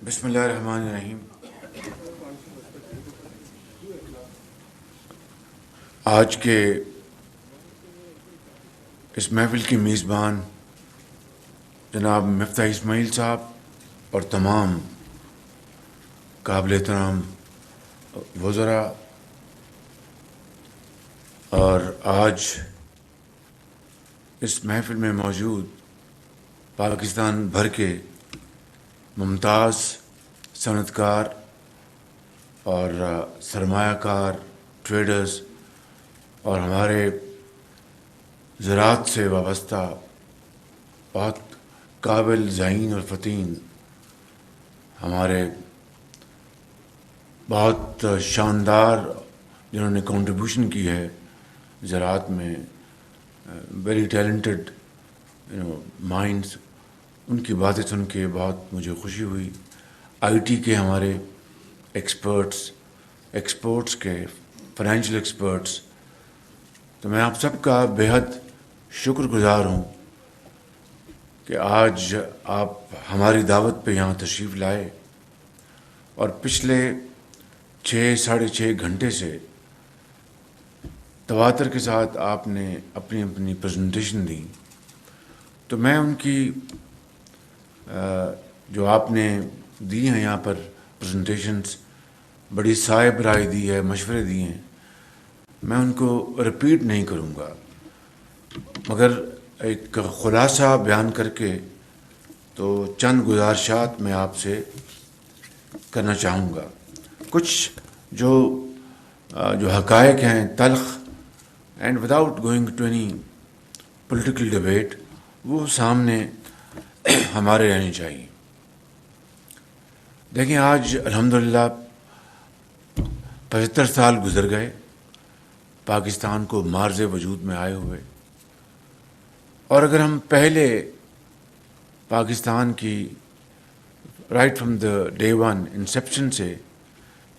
بسم اللہ الرحمن الرحیم۔ آج کے اس محفل کی میزبان جناب مفتاح اسماعیل صاحب اور تمام قابل احترام وزراء، اور آج اس محفل میں موجود پاکستان بھر کے ممتاز صنعت کار اور سرمایہ کار ٹریڈرز اور ہمارے زراعت سے وابستہ بہت قابل ذہین اور فطین ہمارے بہت شاندار جنہوں نے کنٹریبیوشن کی ہے زراعت میں، ویری ٹیلنٹڈ مائنڈس، ان کی باتیں سن کے بہت مجھے خوشی ہوئی۔ آئی ٹی کے ہمارے ایکسپورٹس کے فائنینشیل ایکسپرٹس، تو میں آپ سب کا بےحد شکر گزار ہوں کہ آج آپ ہماری دعوت پہ یہاں تشریف لائے اور پچھلے 6-6.5 گھنٹے سے تواتر کے ساتھ آپ نے اپنی اپنی پریزنٹیشن دی۔ تو میں ان کی جو آپ نے دی ہیں یہاں پر پریزنٹیشنز، بڑی صائب رائے دی ہے، مشورے دیے ہیں، میں ان کو رپیٹ نہیں کروں گا، مگر ایک خلاصہ بیان کر کے تو چند گزارشات میں آپ سے کرنا چاہوں گا۔ کچھ جو حقائق ہیں تلخ، and without going to any political debate, وہ سامنے ہمارے رہنے چاہیے۔ دیکھیں، آج الحمدللہ 75 سال گزر گئے پاکستان کو مارز وجود میں آئے ہوئے، اور اگر ہم پہلے پاکستان کی right from the day one inception سے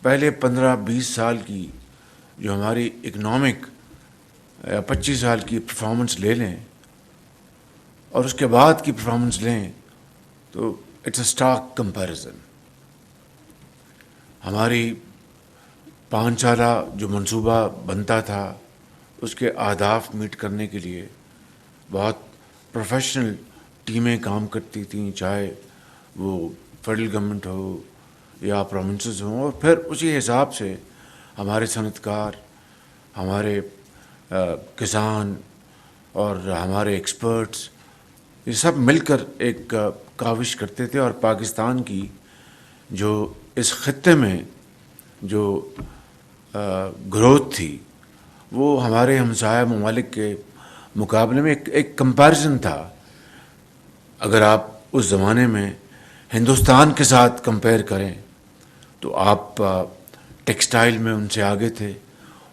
پہلے 15-20 سال کی جو ہماری اکنامک یا 25 سال کی پرفارمنس لے لیں اور اس کے بعد کی پرفارمنس لیں تو اٹس اے اسٹارک کمپیریزن۔ ہماری 5 سالہ جو منصوبہ بنتا تھا اس کے اہداف میٹ کرنے کے لیے بہت پروفیشنل ٹیمیں کام کرتی تھیں، چاہے وہ فیڈرل گورنمنٹ ہو یا پروونسز ہوں، اور پھر اسی حساب سے ہمارے صنعت کار، ہمارے کسان اور ہمارے ایکسپرٹس، یہ سب مل کر ایک کاوش کرتے تھے، اور پاکستان کی جو اس خطے میں جو گروتھ تھی وہ ہمارے ہمسایہ ممالک کے مقابلے میں ایک کمپیریزن تھا۔ اگر آپ اس زمانے میں ہندوستان کے ساتھ کمپیئر کریں تو آپ ٹیکسٹائل میں ان سے آگے تھے،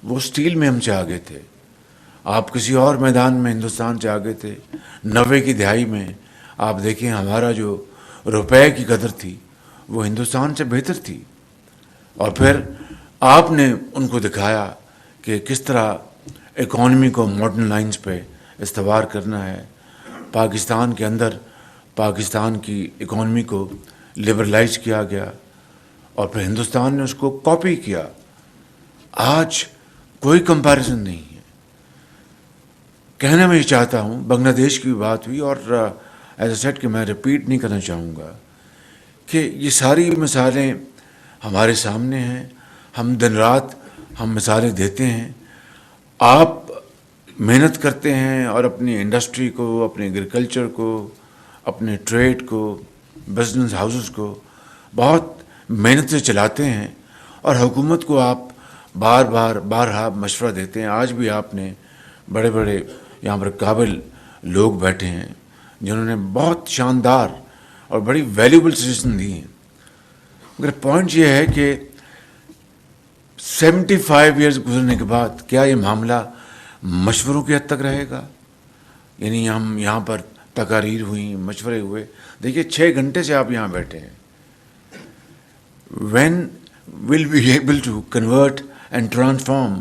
وہ اسٹیل میں ہم سے آگے تھے، آپ کسی اور میدان میں ہندوستان سے آگے تھے۔ 90 کی دہائی میں آپ دیکھیں ہمارا جو روپے کی قدر تھی وہ ہندوستان سے بہتر تھی، اور پھر آپ نے ان کو دکھایا کہ کس طرح اکانومی کو ماڈرن لائنز پہ استوار کرنا ہے۔ پاکستان کے اندر پاکستان کی اکانومی کو لبرلائز کیا گیا اور پھر ہندوستان نے اس کو کاپی کیا۔ آج کوئی کمپیریزن نہیں ہے۔ کہنا میں یہ چاہتا ہوں، بنگلہ دیش کی بھی بات ہوئی، اور ایز اے سیٹ کہ میں رپیٹ نہیں کرنا چاہوں گا کہ یہ ساری مثالیں ہمارے سامنے ہیں، ہم دن رات ہم مثالیں دیتے ہیں۔ آپ محنت کرتے ہیں اور اپنی انڈسٹری کو، اپنے ایگریکلچر کو، اپنے ٹریڈ کو، بزنس ہاؤسز کو بہت محنت سے چلاتے ہیں، اور حکومت کو آپ بارہا مشورہ دیتے ہیں۔ آج بھی آپ نے بڑے بڑے یہاں پر قابل لوگ بیٹھے ہیں جنہوں نے بہت شاندار اور بڑی ویلیوبل سجیشن دی ہیں، مگر پوائنٹ یہ ہے کہ 75 ایئرز گزرنے کے بعد کیا یہ معاملہ مشوروں کی حد تک رہے گا؟ یعنی ہم یہاں پر تقاریر ہوئیں، مشورے ہوئے، دیکھیے 6 گھنٹے سے آپ یہاں بیٹھے ہیں۔ When will we be able to convert and transform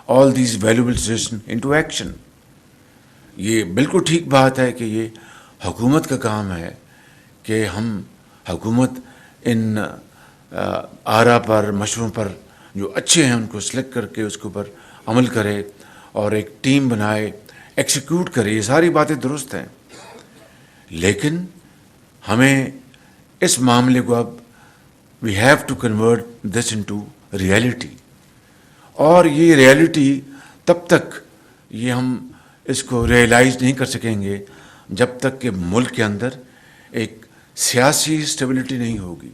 all these valuable suggestions into action؟ یہ بالکل ٹھیک بات ہے کہ یہ حکومت کا کام ہے کہ ہم حکومت ان آرا پر مشوروں پر جو اچھے ہیں ان کو سلیکٹ کر کے اس کے اوپر عمل کرے اور ایک ٹیم بنائے, ایکسیکیوٹ کرے. یہ ساری باتیں درست ہیں, لیکن ہمیں اس معاملے کو اب we have to convert this into reality. اور یہ ریئلٹی تب تک یہ ہم اس کو ریئلائز نہیں کر سکیں گے جب تک کہ ملک کے اندر ایک سیاسی اسٹیبلٹی نہیں ہوگی.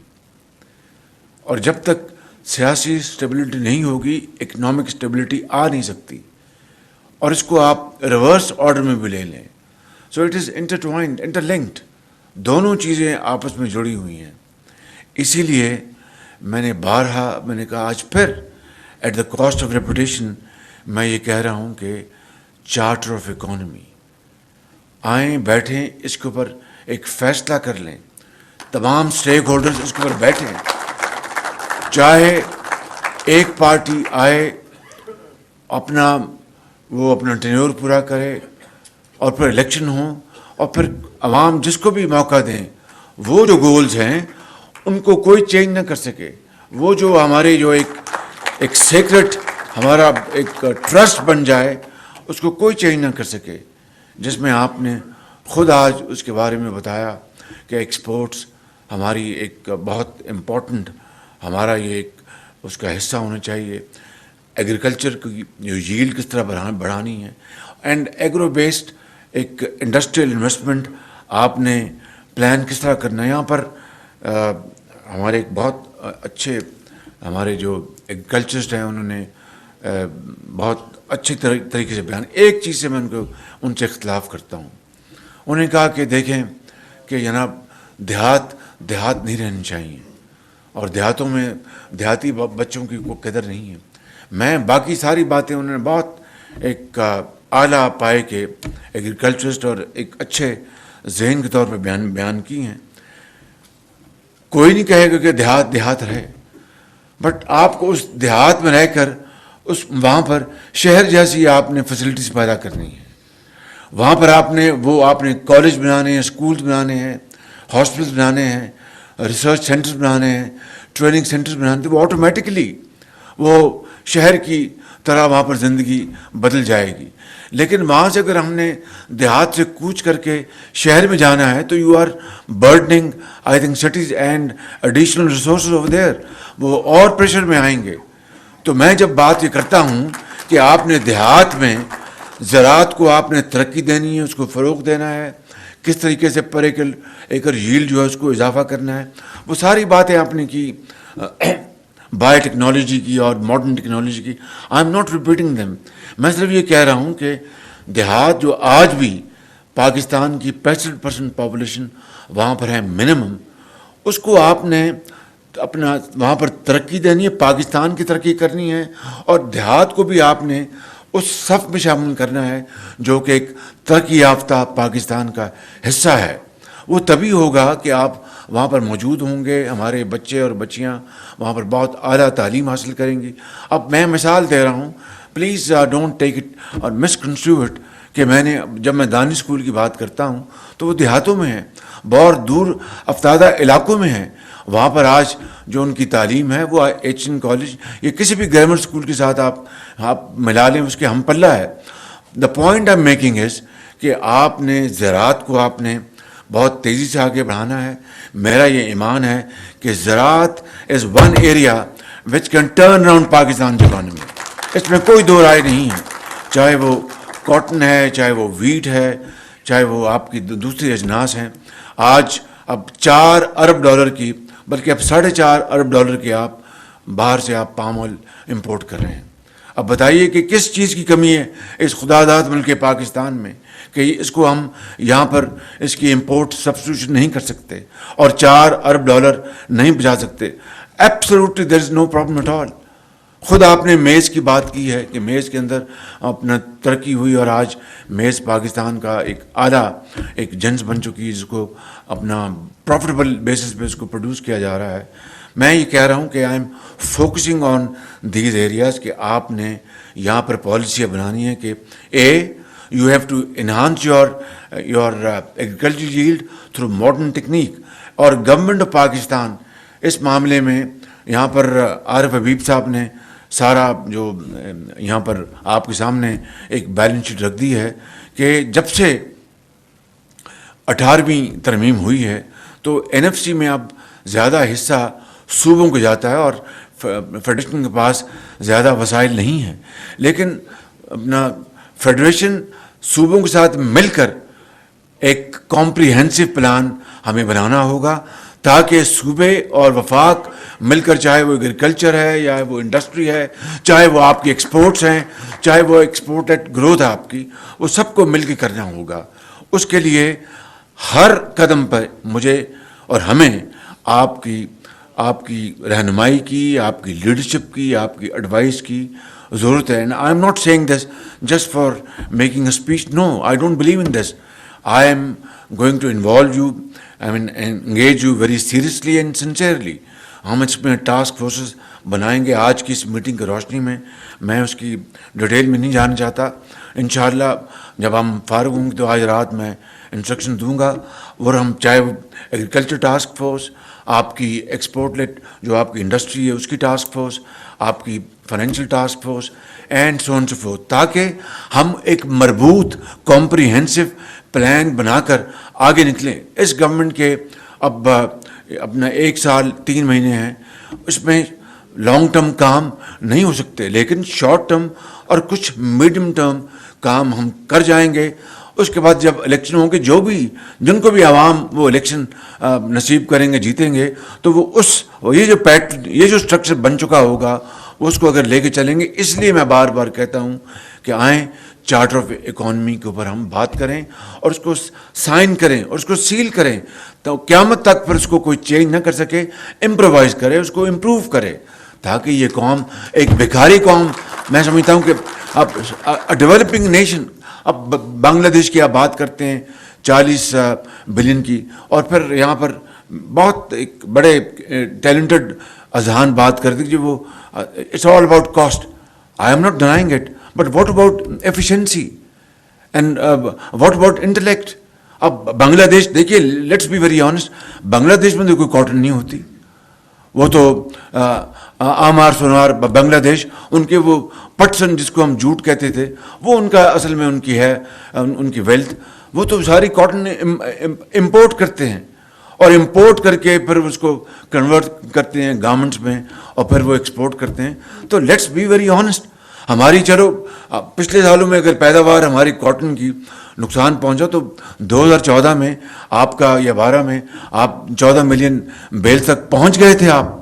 اور جب تک سیاسی اسٹیبلٹی نہیں ہوگی اکنامک اسٹیبلٹی آ نہیں سکتی. اور اس کو آپ ریورس آرڈر میں بھی لے لیں. So it is intertwined, interlinked, دونوں چیزیں آپس میں جڑی ہوئی ہیں. اسی لیے میں نے کہا آج پھر at the cost of reputation میں یہ کہہ رہا ہوں کہ چارٹر آف اکانومی آئیں, بیٹھیں, اس کے اوپر ایک فیصلہ کر لیں. تمام اسٹیک ہولڈرز اس کے اوپر بیٹھیں, چاہے ایک پارٹی آئے اپنا ٹینیور پورا کرے اور پھر الیکشن ہوں اور پھر عوام جس کو بھی موقع دیں, وہ جو گولز ہیں ان کو کوئی چینج نہ کر سکے. وہ جو ہمارے جو ایک سیکرٹ ہمارا ایک ٹرسٹ بن جائے اس کو کوئی چینج نہ کر سکے, جس میں آپ نے خود آج اس کے بارے میں بتایا کہ ایکسپورٹس ہماری ایک بہت امپورٹنٹ ہمارا یہ ایک اس کا حصہ ہونا چاہیے. ایگریکلچر کی جو ییلڈ کس طرح بڑھانی ہے, اینڈ ایگرو بیسڈ ایک انڈسٹریل انویسٹمنٹ آپ نے پلان کس طرح کرنا ہے. یہاں پر ہمارے ایک بہت اچھے ہمارے جو ایگریکلچرسٹ ہیں انہوں نے بہت اچھی طریقے سے بیان. ایک چیز سے میں ان سے اختلاف کرتا ہوں. انہوں نے کہا کہ دیکھیں کہ جناب دیہات نہیں رہنے چاہیے اور دیہاتوں میں دیہاتی بچوں کی کوئی قدر نہیں ہے. میں باقی ساری باتیں انہوں نے بہت ایک اعلیٰ پائے کے ایگریکلچرسٹ اور ایک اچھے ذہن کے طور پہ بیان کی ہیں. کوئی نہیں کہے گا کہ دیہات رہے, بٹ آپ کو اس دیہات میں رہ کر وہاں پر شہر جیسی آپ نے فیسلٹیز پیدا کرنی ہے. وہاں پر آپ نے کالج بنانے ہیں, اسکولز بنانے ہیں, ہاسپٹلس بنانے ہیں, ریسرچ سینٹرز بنانے ہیں, ٹریننگ سینٹرز بنانے ہیں. وہ آٹومیٹکلی وہ شہر کی طرح وہاں پر زندگی بدل جائے گی. لیکن وہاں سے اگر ہم نے دیہات سے کوچ کر کے شہر میں جانا ہے تو you are burdening I think cities and additional resources over there. وہ اور پریشر میں آئیں گے. تو میں جب بات یہ کرتا ہوں کہ آپ نے دیہات میں زراعت کو آپ نے ترقی دینی ہے, اس کو فروغ دینا ہے, کس طریقے سے پر ایکر ییلڈ جو ہے اس کو اضافہ کرنا ہے, وہ ساری باتیں آپ نے کی, بایو ٹیکنالوجی کی اور ماڈرن ٹیکنالوجی کی. آئی ایم ناٹ ریپیٹنگ دیم. میں صرف یہ کہہ رہا ہوں کہ دیہات جو آج بھی پاکستان کی 65% پاپولیشن وہاں پر ہے منیمم, اس کو آپ نے اپنا وہاں پر ترقی دینی ہے, پاکستان کی ترقی کرنی ہے, اور دیہات کو بھی آپ نے اس صف میں شامل کرنا ہے جو کہ ایک ترقی یافتہ پاکستان کا حصہ ہے. وہ تبھی ہوگا کہ آپ وہاں پر موجود ہوں گے, ہمارے بچے اور بچیاں وہاں پر بہت اعلیٰ تعلیم حاصل کریں گی. اب میں مثال دے رہا ہوں, پلیز ڈونٹ ٹیک اٹ اور مس کنسٹریو اٹ کہ جب میں دانی اسکول کی بات کرتا ہوں تو وہ دیہاتوں میں ہیں, بہت دور افتادہ علاقوں میں ہیں. وہاں پر آج جو ان کی تعلیم ہے وہ ایچ این کالج یا کسی بھی گورنمنٹ اسکول کے ساتھ آپ ملا لیں, اس کے ہم پلہ ہے. The point I am making is کہ آپ نے زراعت کو آپ نے بہت تیزی سے آگے بڑھانا ہے. میرا یہ ایمان ہے کہ زراعت is one area which can turn around Pakistan economy. اس میں کوئی دو رائے نہیں ہے, چاہے وہ کاٹن ہے, چاہے وہ ویٹ ہے, چاہے وہ آپ کی دوسری اجناس ہیں. آج اب $4 ارب کی بلکہ اب $4.5 ارب کی آپ باہر سے آپ پام آئل امپورٹ کر رہے ہیں. اب بتائیے کہ کس چیز کی کمی ہے اس خدا داد ملک پاکستان میں کہ اس کو ہم یہاں پر اس کی امپورٹ سبسٹیوشن نہیں کر سکتے اور $4 ارب نہیں بچا سکتے. Absolutely there is no problem at all. خود آپ نے میز کی بات کی ہے کہ میز کے اندر اپنا ترقی ہوئی اور آج میز پاکستان کا ایک اعلیٰ ایک جنس بن چکی ہے جس کو اپنا پروفٹیبل بیسس پہ اس کو پروڈیوس کیا جا رہا ہے. میں یہ کہہ رہا ہوں کہ I am focusing on these areas کہ آپ نے یہاں پر پالیسیاں بنانی ہے کہ you have to enhance your agriculture yield through modern technique. اور گورنمنٹ آف پاکستان اس معاملے میں یہاں پر عارف حبیب صاحب نے سارا جو یہاں پر آپ کے سامنے ایک بیلنس شیٹ رکھ دی ہے کہ جب سے 18ویں ترمیم ہوئی ہے تو NFC میں اب زیادہ حصہ صوبوں کو جاتا ہے اور فیڈریشن کے پاس زیادہ وسائل نہیں ہیں، لیکن اپنا فیڈریشن صوبوں کے ساتھ مل کر ایک کمپریہنسو پلان ہمیں بنانا ہوگا تاکہ صوبے اور وفاق مل کر، چاہے وہ ایگریکلچر ہے یا وہ انڈسٹری ہے، چاہے وہ آپ کی ایکسپورٹس ہیں، چاہے وہ ایکسپورٹ گروتھ ہے آپ کی، وہ سب کو مل کے کرنا ہوگا. اس کے لیے ہر قدم پر مجھے اور ہمیں آپ کی رہنمائی کی، آپ کی لیڈرشپ کی، آپ کی ایڈوائس کی ضرورت ہے. And I am not saying this just for making a speech. No, I don't believe in this. I am going to involve you, engage you very seriously and sincerely. ہم اس میں task forces بنائیں گے. آج کی اس meeting کی روشنی میں اس کی ڈیٹیل میں نہیں جانا چاہتا. انشاءاللہ جب ہم فارغ ہوں گے تو آج رات میں انسٹرکشن دوں گا، اور ہم چاہے وہ ایگریکلچر ٹاسک فورس، آپ کی ایکسپورٹ لیٹ جو آپ کی انڈسٹری ہے اس کی ٹاسک فورس، آپ کی financial task force and so on so forth, تاکہ ہم ایک مربوط کمپریہنسو پلان بنا کر آگے نکلیں. اس گورنمنٹ کے اب اپنا 1 سال 3 مہینے ہیں، اس میں لانگ ٹرم کام نہیں ہو سکتے، لیکن شارٹ ٹرم اور کچھ میڈیم ٹرم کام ہم کر جائیں گے. اس کے بعد جب الیکشن ہوں گے، جن کو بھی عوام وہ الیکشن نصیب کریں گے، جیتیں گے، تو وہ یہ جو اسٹرکچر بن چکا ہوگا اس کو اگر لے کے چلیں گے. اس لیے میں بار بار کہتا ہوں کہ آئیں چارٹر آف اکانومی کے اوپر ہم بات کریں اور اس کو سائن کریں اور اس کو سیل کریں، تو قیامت تک پھر اس کو کوئی چینج نہ کر سکے. امپرووائز کرے، اس کو امپروو کرے، تاکہ یہ قوم ایک بھکاری قوم. میں سمجھتا ہوں کہ اب ڈیولپنگ نیشن، اب بنگلہ دیش کی آپ بات کرتے ہیں 40 بلین کی، اور پھر یہاں پر بہت ایک بڑے ٹیلنٹڈ اذہان بات کرتے کہ وہ it's all about cost. I am not denying it, but what about efficiency and what about intellect? اب بنگلہ دیش دیکھیے، let's be very honest, Bangladesh میں تو کوئی کاٹن نہیں ہوتی. وہ تو آمار سونار بنگلہ دیش، ان کے وہ پٹسن جس کو ہم جوٹ کہتے تھے، وہ ان کا اصل میں ان کی ہے، ان کی ویلتھ. وہ تو ساری کاٹن امپورٹ کرتے ہیں، اور امپورٹ کر کے پھر اس کو کنورٹ کرتے ہیں گارمنٹس میں، اور پھر وہ ایکسپورٹ کرتے ہیں. تو لیٹس بی ویری آنیسٹ. ہماری چلو پچھلے سالوں میں اگر پیداوار ہماری کاٹن کی نقصان پہنچا تو 2014 میں آپ کا یا 12 میں آپ 14 ملین بیل تک پہنچ گئے تھے آپ.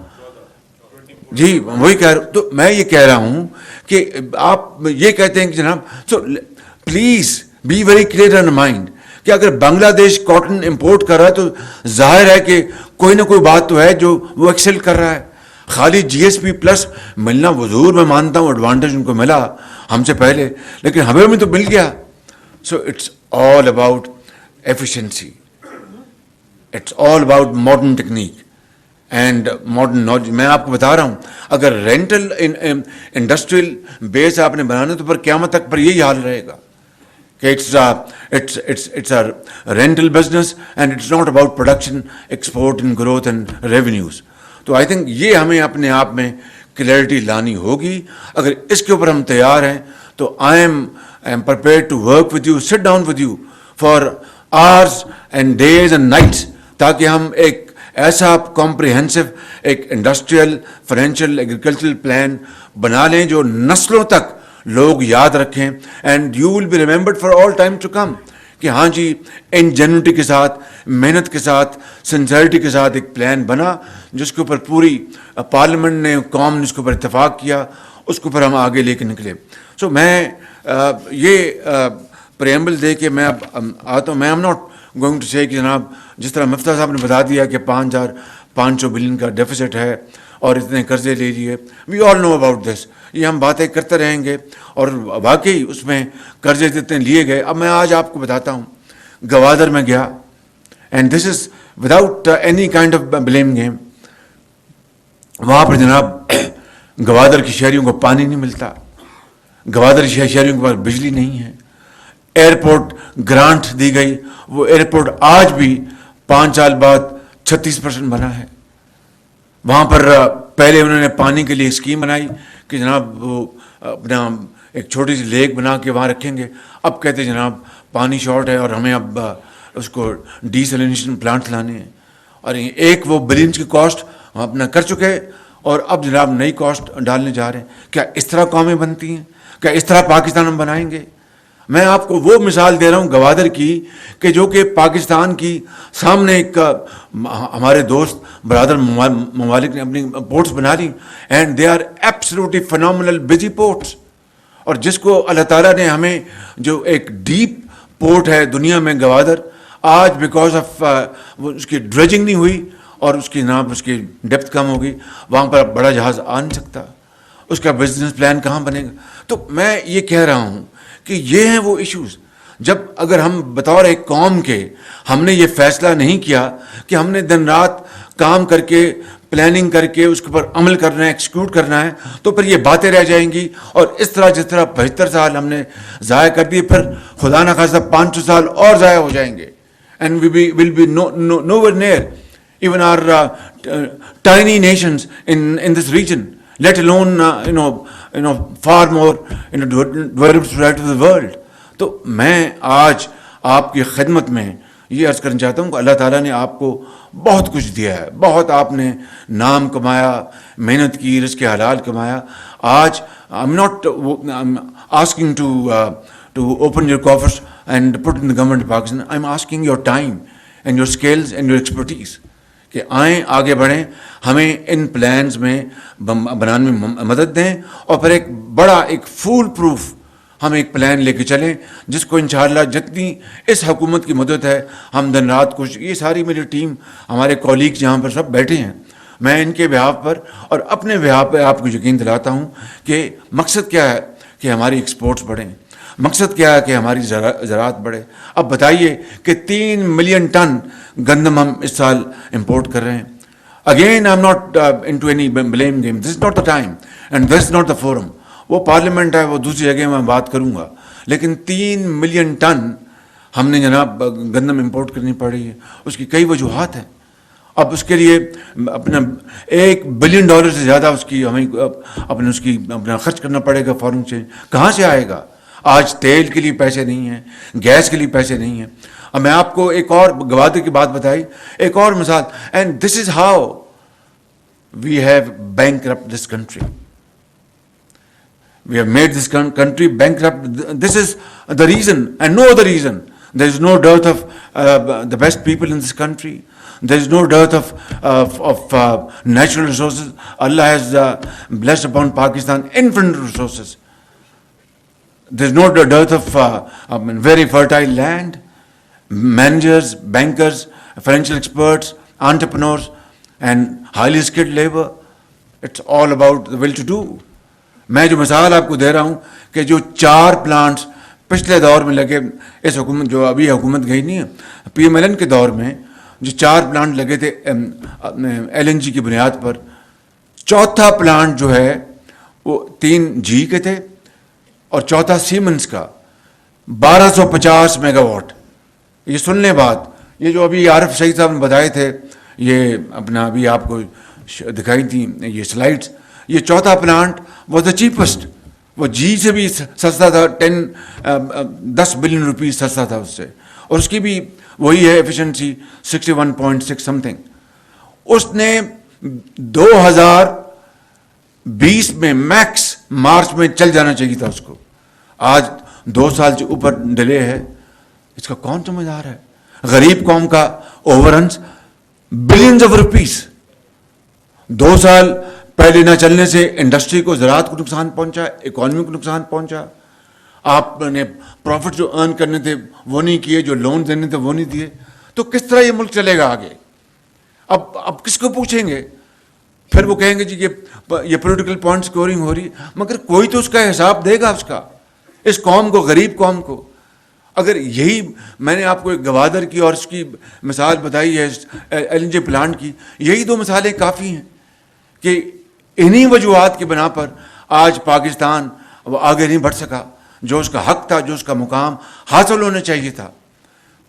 جی وہی کہہ رہا ہوں. تو میں یہ کہہ رہا ہوں کہ آپ یہ کہتے ہیں کہ جناب، so please be very clear in mind کہ اگر بنگلہ دیش کاٹن امپورٹ کر رہا ہے تو ظاہر ہے کہ کوئی نہ کوئی بات تو ہے جو وہ ایکسل کر رہا ہے. خالی GSP+ ملنا، وہ ضرور میں مانتا ہوں ایڈوانٹیج ان کو ملا ہم سے پہلے، لیکن ہمیں بھی تو مل گیا. So it's all about efficiency, it's all about modern technique and modern knowledge. میں آپ کو بتا رہا ہوں، اگر رینٹل انڈسٹریل بیس آپ نے بنانا تو پھر قیامت تک پر یہی حال رہے گا کہ it's rental business and it's not about production, export and growth and revenues. تو آئی تھنک یہ ہمیں اپنے آپ میں کلیئرٹی لانی ہوگی. اگر اس کے اوپر ہم تیار ہیں تو I am prepared to work with you, sit down with you for hours and days and nights, تاکہ ہم ایک ایسا کمپریہنسو ایک انڈسٹریل، فائنینشیل، ایگریکلچرل پلان بنا لیں جو نسلوں تک لوگ یاد رکھیں. And you will be remembered for all time to come کہ ہاں جی، انجینوٹی کے ساتھ، محنت کے ساتھ، سنسیئرٹی کے ساتھ ایک پلان بنا جس کے اوپر پوری پارلیمنٹ نے، قوم نے اس کے اوپر اتفاق کیا، اس کے اوپر ہم آگے لے کے نکلے. سو میں یہ پریمبل دے کے میں اب آتا ہوں. میں ایم ناٹ گوئنگ ٹو سے کہ جناب جس طرح مفتیٰ صاحب نے بتا دیا کہ 5,500 بلین کا ڈیفیسٹ ہے اور اتنے قرضے لے لیے. وی آل نو اباؤٹ دس. یہ ہم باتیں کرتے رہیں گے، اور واقعی اس میں قرضے جتنے لیے گئے. اب میں آج آپ کو بتاتا ہوں، گوادر میں گیا، and this is without any kind of blame game. وہاں پر جناب گوادر کے شہریوں کو پانی نہیں ملتا، گوادر کے شہریوں کے پاس بجلی نہیں ہے. ایئرپورٹ گرانٹ دی گئی، وہ ایئرپورٹ آج بھی 5 سال بعد 36% بنا ہے. وہاں پر پہلے انہوں نے پانی کے لیے اسکیم بنائی کہ جناب وہ اپنا ایک چھوٹی سی لیک بنا کے وہاں رکھیں گے. اب کہتے ہیں جناب پانی شارٹ ہے اور ہمیں اب اس کو ڈی سیلینیشن پلانٹ لانے ہیں, اور ایک وہ بلینس کی کاسٹ ہم اپنا کر چکے اور اب جناب نئی کاسٹ ڈالنے جا رہے ہیں. کیا اس طرح قومیں بنتی ہیں؟ کیا اس طرح پاکستان ہم بنائیں گے؟ میں آپ کو وہ مثال دے رہا ہوں گوادر کی کہ جو کہ پاکستان کی سامنے ایک ہمارے دوست برادر ممالک نے اپنی پورٹس بنا لی, and they are absolutely phenomenal busy ports. اور جس کو اللہ تعالیٰ نے ہمیں جو ایک ڈیپ پورٹ ہے دنیا میں گوادر, آج بیکاز آف اس کی ڈریجنگ نہیں ہوئی اور اس کی جناب اس کی ڈیپتھ کم ہوگی, وہاں پر بڑا جہاز آ نہیں سکتا. اس کا بزنس پلان کہاں بنے گا؟ تو میں یہ کہہ رہا ہوں کہ یہ ہیں وہ ایشوز. جب اگر ہم بطور ایک قوم کے ہم نے یہ فیصلہ نہیں کیا کہ ہم نے دن رات کام کر کے پلاننگ کر کے اس کے اوپر عمل کرنا ہے, ایکسیکیوٹ کرنا ہے, تو پھر یہ باتیں رہ جائیں گی. اور اس طرح جس طرح 75 سال ہم نے ضائع کر دیے, پھر خدا نہ خواستہ 500 سال اور ضائع ہو جائیں گے. And we will be nowhere near even our tiny nations in this region, let alone far more developed society of the world. تو میں آج آپ کی خدمت میں یہ عرض کرنا چاہتا ہوں کہ اللہ تعالیٰ نے آپ کو بہت کچھ دیا ہے, بہت آپ نے نام کمایا, محنت کی, رزق حلال کمایا. آج I'm not asking to open your coffers and put in the government of Pakistan. I'm asking your time and your skills and your expertise کہ آئیں آگے بڑھیں, ہمیں ان پلانز میں بنانے میں مدد دیں, اور پھر ایک بڑا ایک فول پروف ہم ایک پلان لے کے چلیں جس کو انشاءاللہ جتنی اس حکومت کی مدد ہے ہم دن رات کچھ, یہ ساری میری ٹیم ہمارے کولیگز یہاں پر سب بیٹھے ہیں, میں ان کے بہاف پر اور اپنے بہاف پہ آپ کو یقین دلاتا ہوں کہ مقصد کیا ہے کہ ہماری ایکسپورٹس بڑھیں, مقصد کیا ہے کہ ہماری زراعت بڑھے. اب بتائیے کہ 3 ملین ٹن گندم ہم اس سال امپورٹ کر رہے ہیں. Again I am not into any blame game, this is not the time and this is not the forum. وہ پارلیمنٹ ہے, وہ دوسری جگہ میں بات کروں گا, لیکن 3 ملین ٹن ہم نے جناب گندم امپورٹ کرنی پڑ رہی ہے. اس کی کئی وجوہات ہیں. اب اس کے لیے اپنا $1 بلین سے زیادہ اس کی ہمیں اپنے اس کی اپنا خرچ کرنا پڑے گا. فارن ایکسچینج کہاں سے آئے گا؟ آج تیل کے لیے پیسے نہیں ہیں, گیس کے لیے پیسے نہیں ہیں. اب میں آپ کو ایک اور گوادر کی بات بتائی, ایک اور مثال, and this is how we have bankrupt this country. We have made this country bankrupt. This is the reason and no other reason. There is no dearth of the best people in this country. There is no dearth of natural resources. Allah has blessed upon Pakistan infinite resources. There is no dearth of very fertile land, managers, bankers, financial experts, entrepreneurs, and highly skilled labor. It's all about the will to do. میں جو مثال آپ کو دے رہا ہوں کہ جو 4 plants پچھلے دور میں لگے, اس حکومت جو ابھی حکومت گئی نہیں ہے, PMLN کے دور میں جو 4 پلانٹ لگے تھے LNG کی بنیاد پر, چوتھا پلانٹ جو ہے وہ 3 GE کے تھے اور چوتھا سیمنز کا 1250 میگا واٹ. یہ سن لیں بات, یہ جو ابھی عارف سعید صاحب نے بتائے تھے, یہ اپنا ابھی آپ کو دکھائی تھیں یہ سلائڈس, یہ چوتھا پلانٹ واز دا چیپسٹ. وہ جی سے بھی سستا تھا, 10 بلین روپیز سستا تھا اس سے, اور اس کی بھی وہی ہے ایفیشنسی 61.6 سم تھنگ. اس نے 2020 میں میکس مارچ میں چل جانا چاہیے تھا اس کو. آج 2 سال سے اوپر ڈیلے ہے. اس کا کون ذمہ دار ہے؟ غریب قوم کا over runs billions of rupees. 2 سال پہلے نہ چلنے سے انڈسٹری کو, زراعت کو نقصان پہنچا, اکانومی کو نقصان پہنچا. آپ نے پروفٹ جو ارن کرنے تھے وہ نہیں کیے, جو لون دینے تھے وہ نہیں دیے. تو کس طرح یہ ملک چلے گا آگے؟ اب کس کو پوچھیں گے؟ پھر وہ کہیں گے جی یہ پولیٹیکل پوائنٹ اسکورنگ ہو رہی ہے, مگر کوئی تو اس کا حساب دے گا اس کا, اس قوم کو, غریب قوم کو. اگر یہی میں نے آپ کو ایک گوادر کی اور اس کی مثال بتائی ہے LNG پلانٹ کی, یہی 2 مثالیں کافی ہیں کہ انہی وجوہات کی بنا پر آج پاکستان وہ آگے نہیں بڑھ سکا. جو اس کا حق تھا, جو اس کا مقام حاصل ہونا چاہیے تھا,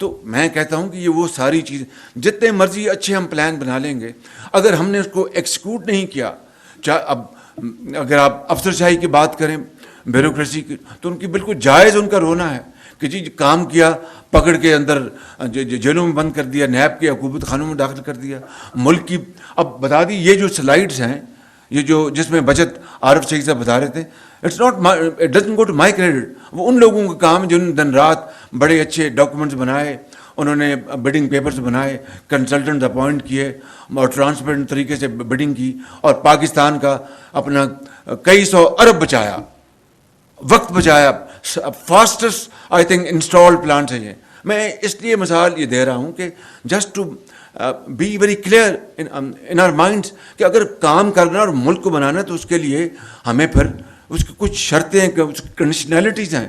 تو میں کہتا ہوں کہ یہ وہ ساری چیزیں جتنے مرضی اچھے ہم پلان بنا لیں گے، اگر ہم نے اس کو ایکسیکیوٹ نہیں کیا، اب اگر آپ افسر شاہی کی بات کریں، بیوروکریسی کی، تو ان کی بالکل جائز ان کا رونا ہے کہ جی کام کیا، پکڑ کے اندر جیلوں میں بند کر دیا، نیب کے حکومت خانوں میں داخل کر دیا، ملک کی. اب بتا دی یہ جو سلائڈس ہیں، یہ جو جس میں بچت عارف شیخ صاحب بتا رہے تھے، it's not it doesn't go to my credit. وہ ان لوگوں کا کام ہے جنہوں نے دن رات بڑے اچھے ڈاکومنٹس بنائے، انہوں نے بڈنگ پیپرز بنائے، کنسلٹنٹ اپوائنٹ کیے اور ٹرانسپیرنٹ طریقے سے بڈنگ کی، اور پاکستان کا اپنا کئی سو ارب بچایا، وقت بچایا. Fastest I think install plant ہے یہ. میں اس لیے مثال یہ دے رہا ہوں کہ just to be very clear in our minds کہ اگر کام کرنا اور ملک کو بنانا تو اس کے لیے ہمیں پھر اس کی کچھ شرطیں، کنڈیشنلٹیز ہیں.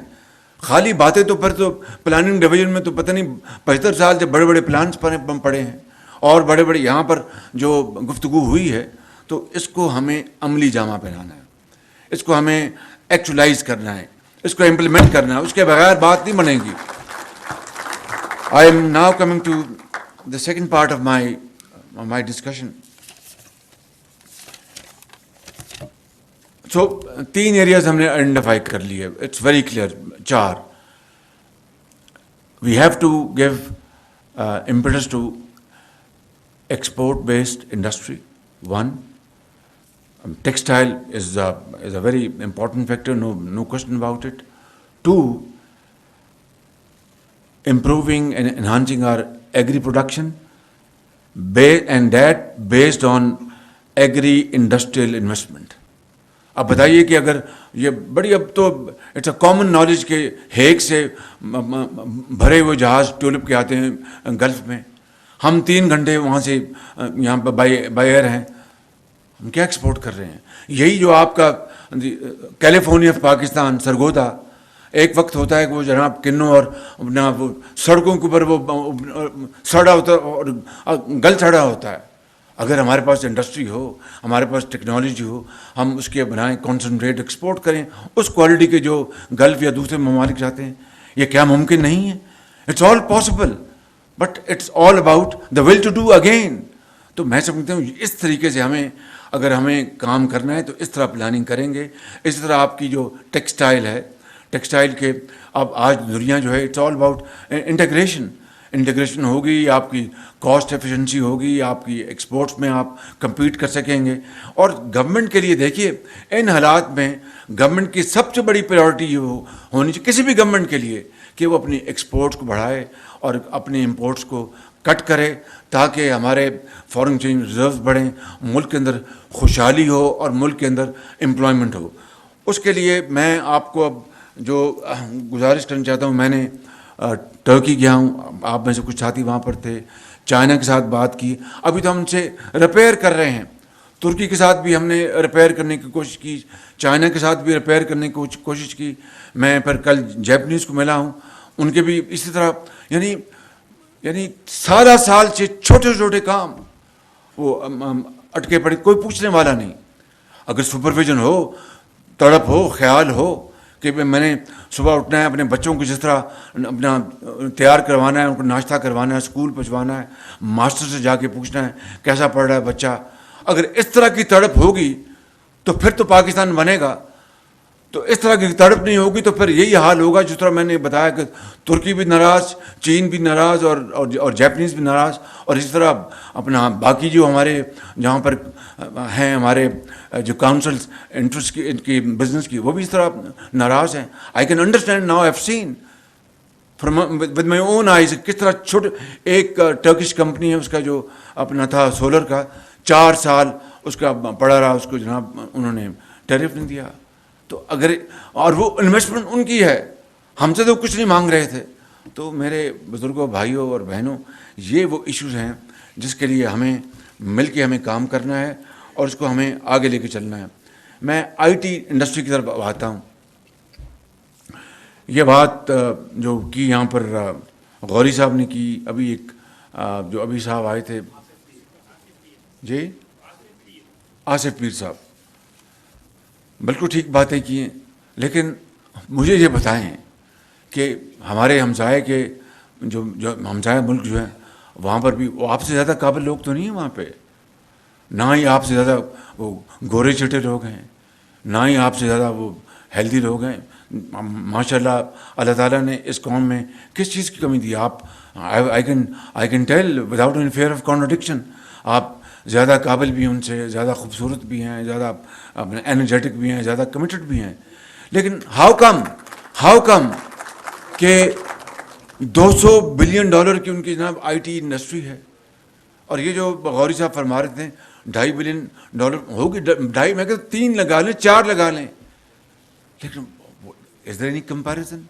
خالی باتیں تو پھر تو پلاننگ ڈویژن میں تو پتہ نہیں 75 سال سے بڑے بڑے پلانس پڑے ہیں اور بڑے بڑے یہاں پر جو گفتگو ہوئی ہے، تو اس کو ہمیں عملی جامہ پہنانا ہے، اس کو ہمیں ایکچولائز کرنا ہے، اس کو امپلیمنٹ کرنا ہے. اس کے بغیر بات نہیں بنے گی. I am now coming to the second part of my discussion. So, 3 areas ہم نے آئیڈینٹیفائی کر لیے. It's very clear. 4. We have to give impetus to export-based industry. 1. Textile is a very important factor, no question about it. 2. Improving and enhancing our agri production, and that based on agri industrial investment. اب بتائیے کہ اگر یہ بڑی، اب تو it's a common knowledge کہ Hague سے بھرے ہوئے جہاز ٹیولپ کے آتے ہیں گلف میں، ہم 3 گھنٹے وہاں سے یہاں پہ بائی ایئر ہیں، ہم کیا ایکسپورٹ کر رہے ہیں؟ یہی جو آپ کا کیلیفورنیا پاکستان سرگودا، ایک وقت ہوتا ہے کہ وہ جناب کنوں اور اپنا وہ سڑکوں کے اوپر وہ سڑا ہوتا اور گل سڑا ہوتا ہے. اگر ہمارے پاس انڈسٹری ہو، ہمارے پاس ٹیکنالوجی ہو، ہم اس کے بنائیں، کانسنٹریٹ ایکسپورٹ کریں اس کوالٹی کے جو گلف یا دوسرے ممالک چاہتے ہیں. یہ کیا ممکن نہیں ہے؟ It's all possible, but it's all about the will to do again. تو میں سمجھتا ہوں اس طریقے سے اگر ہمیں کام کرنا ہے تو اس طرح پلاننگ کریں گے. اسی طرح آپ کی جو ٹیکسٹائل کے اب آج دنیا جو ہے اٹس آل اباؤٹ انٹیگریشن ہوگی، آپ کی کاسٹ ایفیشنسی ہوگی، آپ کی ایکسپورٹس میں آپ کمپیٹ کر سکیں گے. اور گورنمنٹ کے لیے دیکھیے ان حالات میں گورنمنٹ کی سب سے بڑی پریورٹی یہ ہونی چاہیے کسی بھی گورنمنٹ کے لیے کہ وہ اپنی ایکسپورٹس کو بڑھائے اور اپنے امپورٹس کو کٹ کرے تاکہ ہمارے فارن ایکسچینج ریزروز بڑھیں، ملک کے اندر خوشحالی ہو اور ملک کے اندر امپلائمنٹ ہو. اس کے لیے میں آپ کو اب جو گزارش کرنا چاہتا ہوں، میں نے ٹرکی گیا ہوں، آپ میں سے کچھ ساتھی وہاں پر تھے، چائنا کے ساتھ بات کی، ابھی تو ہم سے ریپیئر کر رہے ہیں. ترکی کے ساتھ بھی ہم نے ریپیئر کرنے کی کوشش کی، چائنا کے ساتھ بھی ریپیئر کرنے کی کوشش کی. میں پھر کل جیپنیز کو ملا ہوں، ان کے بھی اسی طرح، یعنی سال سے چھوٹے کام وہ اٹکے پڑے، کوئی پوچھنے والا نہیں. اگر سپرویژن ہو، تڑپ ہو، خیال ہو کہ میں نے صبح اٹھنا ہے، اپنے بچوں کو جس طرح اپنا تیار کروانا ہے، ان کو ناشتہ کروانا ہے، اسکول پہنچوانا ہے، ماسٹر سے جا کے پوچھنا ہے کیسا پڑھ رہا ہے بچہ، اگر اس طرح کی تڑپ ہوگی تو پھر تو پاکستان بنے گا. تو اس طرح کی تڑپ نہیں ہوگی تو پھر یہی حال ہوگا جس طرح میں نے بتایا کہ ترکی بھی ناراض، چین بھی ناراض اور جیپنیز بھی ناراض، اور اسی طرح اپنا باقی جو ہمارے جہاں پر ہیں ہمارے جو کاؤنسلس انٹرسٹ کی بزنس کی، وہ بھی اس طرح ناراض ہیں. I can understand now, I have seen with my own eyes کس طرح چھوٹے ایک ٹرکش کمپنی ہے، اس کا جو اپنا تھا سولر کا، 4 سال اس کا پڑا رہا، اس کو جناب انہوں نے ٹیرف نہیں دیا. تو اگر اور وہ انویسٹمنٹ ان کی ہے، ہم سے تو کچھ نہیں مانگ رہے تھے. تو میرے بزرگوں، بھائیوں اور بہنوں، یہ وہ ایشوز ہیں جس کے لیے ہمیں مل کے ہمیں کام کرنا ہے اور اس کو ہمیں آگے لے کے چلنا ہے. میں آئی ٹی انڈسٹری کی طرف آتا ہوں. یہ بات جو کی یہاں پر غوری صاحب نے کی، ابھی ایک جو ابھی صاحب آئے تھے، جی آصف پیر صاحب، بالکل ٹھیک باتیں کی ہیں، لیکن مجھے یہ بتائیں کہ ہمارے ہمسائے کے جو ہمسایہ ملک جو ہیں وہاں پر بھی وہ آپ سے زیادہ قابل لوگ تو نہیں ہیں وہاں پہ، نہ ہی آپ سے زیادہ وہ گورے چٹے لوگ ہیں، نہ ہی آپ سے زیادہ وہ ہیلدی لوگ ہیں. ماشاء اللہ اللہ تعالیٰ نے اس قوم میں کس چیز کی کمی دی؟ آپ I can tell without any fear of contradiction, آپ زیادہ قابل بھی ہیں ان سے، زیادہ خوبصورت بھی ہیں، زیادہ اپنے انرجیٹک بھی ہیں، زیادہ کمیٹڈ بھی ہیں. لیکن ہاؤ کم کہ $200 بلین کی ان کی جناب آئی ٹی انڈسٹری ہے، اور یہ جو غوری صاحب فرما رہے تھے $2.5 بلین ہوگی، 2.5 میں کہتا 3 لگا لیں، 4 لگا لیں. لیکن از دیر اینی کمپیریزن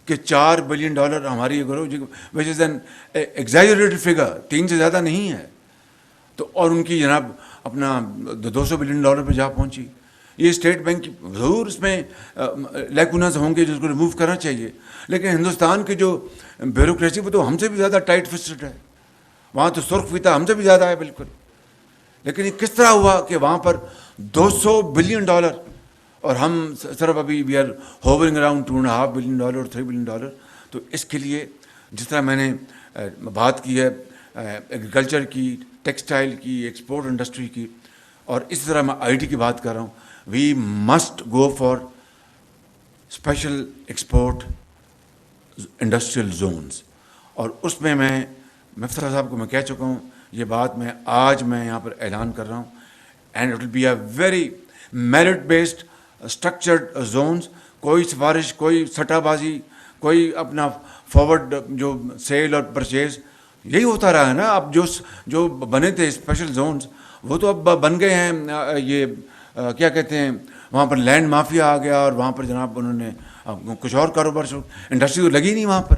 کہ $4 بلین ہماری وچ از این ایگزیجریٹڈ فگر، 3 سے زیادہ نہیں ہے، تو اور ان کی جناب اپنا $200 بلین پہ جا پہنچی. یہ اسٹیٹ بینک کی ضرور اس میں لیکونز ہوں گے جس کو ریموو کرنا چاہیے، لیکن ہندوستان کی جو بیوروکریسی وہ تو ہم سے بھی زیادہ ٹائٹ فسٹڈ ہے. وہاں تو سرخ فیتا ہم سے بھی زیادہ ہے بالکل. لیکن یہ کس طرح ہوا کہ وہاں پر $200 بلین اور ہم صرف ابھی we are hovering around $2.5 billion اور $3 بلین. تو اس کے لیے جس طرح میں نے بات کی ہے ایگریکلچر کی، ٹیکسٹائل کی، ایکسپورٹ انڈسٹری کی، اور اسی طرح میں آئی ٹی کی بات کر رہا ہوں. We must go for special export industrial zones, اور اس میں مفتر صاحب کو میں کہہ چکا ہوں، یہ بات آج میں یہاں پر اعلان کر رہا ہوں. And it will be a very merit based structured zones. کوئی سفارش، کوئی سٹہ بازی، کوئی اپنا فارورڈ جو سیل اور پرچیز، یہی ہوتا رہا ہے نا. اب جو بنے تھے اسپیشل زونز وہ تو اب بن گئے ہیں، یہ کیا کہتے ہیں، وہاں پر لینڈ مافیا آ گیا، اور وہاں پر جناب انہوں نے کچھ اور کاروبار انڈسٹری تو لگی نہیں وہاں پر.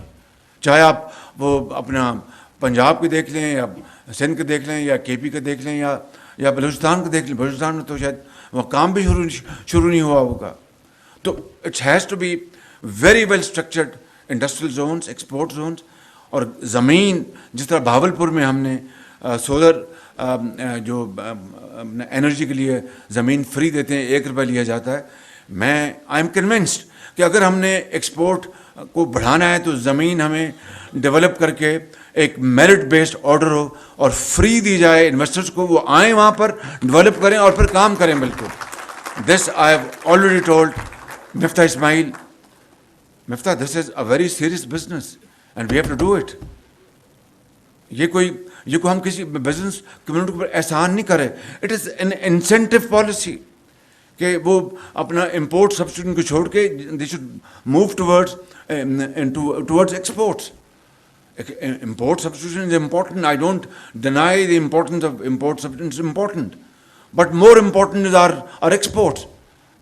چاہے آپ وہ اپنا پنجاب کے دیکھ لیں، یا سندھ کے دیکھ لیں، یا کے پی کے دیکھ لیں، یا بلوچستان کے دیکھ لیں. بلوچستان میں تو شاید وہ کام بھی شروع نہیں ہوا ہوگا. تو it has to be very well structured industrial zones, export zones. اور زمین جس طرح بہاول پور میں ہم نے سولر جو انرجی کے لیے زمین فری دیتے ہیں، $1 لیا جاتا ہے. میں آئی ایم کنونسڈ کہ اگر ہم نے ایکسپورٹ کو بڑھانا ہے تو زمین ہمیں ڈیولپ کر کے ایک میرٹ بیسڈ آرڈر ہو اور فری دی جائے انویسٹرز کو، وہ آئیں وہاں پر ڈیولپ کریں اور پھر کام کریں. بالکل this I have already told Miftah Ismail, Miftah this is a very serious business and we have to do it. یہ کوئی ہم کسی بزنس کمیونٹی پر احسان نہیں کرے. It is an incentive policy کہ وہ اپنا امپورٹ سبسٹیٹیوشن کو چھوڑ کے they should move towards exports. Import substitution is important. I don't deny the importance of import substitution. It's important. But more important is our exports.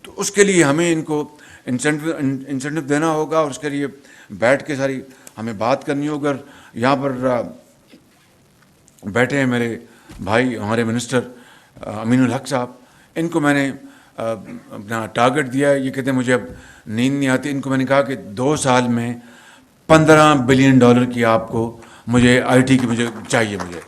تو اس کے لیے ہمیں ان کو انسینٹو دینا ہوگا، اور اس کے لیے بیٹھ کے ساری ہمیں بات کرنی ہوگا. یہاں پر بیٹھے ہیں میرے بھائی ہمارے منسٹر امین الحق صاحب، ان کو میں نے اپنا ٹارگٹ دیا ہے. یہ کہتے ہیں مجھے اب نیند نہیں آتی. ان کو میں نے کہا کہ 2 سال میں $15 بلین کی آپ کو مجھے آئی ٹی کی مجھے چاہیے. مجھے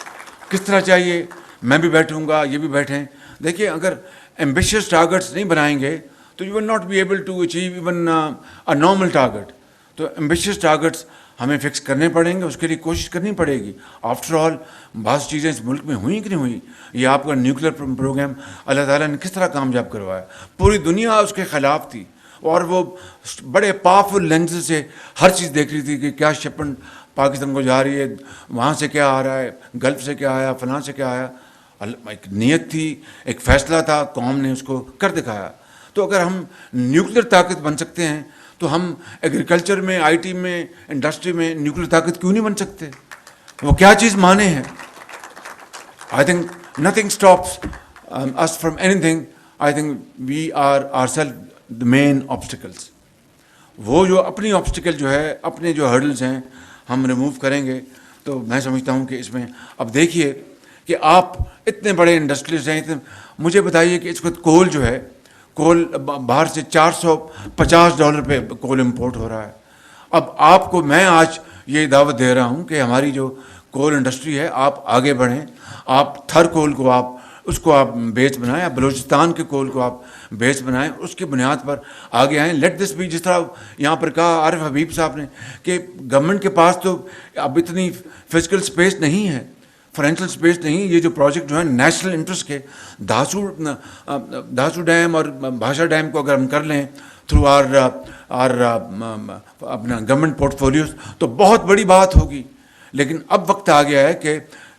کس طرح چاہیے؟ میں بھی بیٹھوں گا، یہ بھی بیٹھیں. دیکھیے اگر ایمبیشیس ٹارگٹس نہیں بنائیں گے تو you will not be able to achieve even a normal target. تو ایمبیشیس ٹارگٹس ہمیں فکس کرنے پڑیں گے، اس کے لیے کوشش کرنی پڑے گی. آفٹر آل بعض چیزیں اس ملک میں ہوئیں کہ نہیں ہوئیں. یہ آپ کا نیوکلیر پروگرام اللہ تعالیٰ نے کس طرح کامیاب کروایا. پوری دنیا اس کے خلاف تھی، اور وہ بڑے پاورفل لینس سے ہر چیز دیکھ رہی تھی کہ کیا شپمنٹ پاکستان کو جا رہی ہے، وہاں سے کیا آ رہا ہے، گلف سے کیا آیا، فلاں سے کیا آیا. ایک نیت تھی، ایک فیصلہ تھا، قوم نے اس کو کر دکھایا. تو اگر ہم نیوکلیر طاقت بن سکتے ہیں تو ہم ایگریکلچر میں، آئی ٹی میں، انڈسٹری میں نیوکلیر طاقت کیوں نہیں بن سکتے؟ وہ کیا چیز مانے ہیں؟ I think nothing stops us from anything. I think we are ourselves the main obstacles. وہ جو اپنی آبسٹیکل جو ہے، اپنے جو ہرڈلز ہیں ہم ریموو کریں گے تو میں سمجھتا ہوں کہ اس میں اب دیکھیے کہ آپ اتنے بڑے انڈسٹریز ہیں. مجھے بتائیے کہ اس وقت کول جو ہے، کول باہر سے $450 پہ کول امپورٹ ہو رہا ہے. اب آپ کو میں آج یہ دعوت دے رہا ہوں کہ ہماری جو کول انڈسٹری ہے، آپ آگے بڑھیں. آپ تھر کول کو آپ اس کو آپ بیس بنائیں, آپ بلوچستان کے کول کو آپ بیس بنائیں, اس کی بنیاد پر آگے آئیں. لیٹ دس بھی, جس طرح یہاں پر کہا عارف حبیب صاحب نے کہ گورنمنٹ کے پاس تو اب اتنی فزیکل اسپیس نہیں ہے, فائنینشیل اسپیس نہیں. یہ جو پروجیکٹ جو ہیں نیشنل انٹرسٹ کے, دھاسو ڈیم اور بھاشا ڈیم کو اگر ہم کر لیں تھرو آر اپنا گورنمنٹ پورٹ فولیوز, تو بہت بڑی بات ہوگی. لیکن اب وقت آ گیا ہے کہ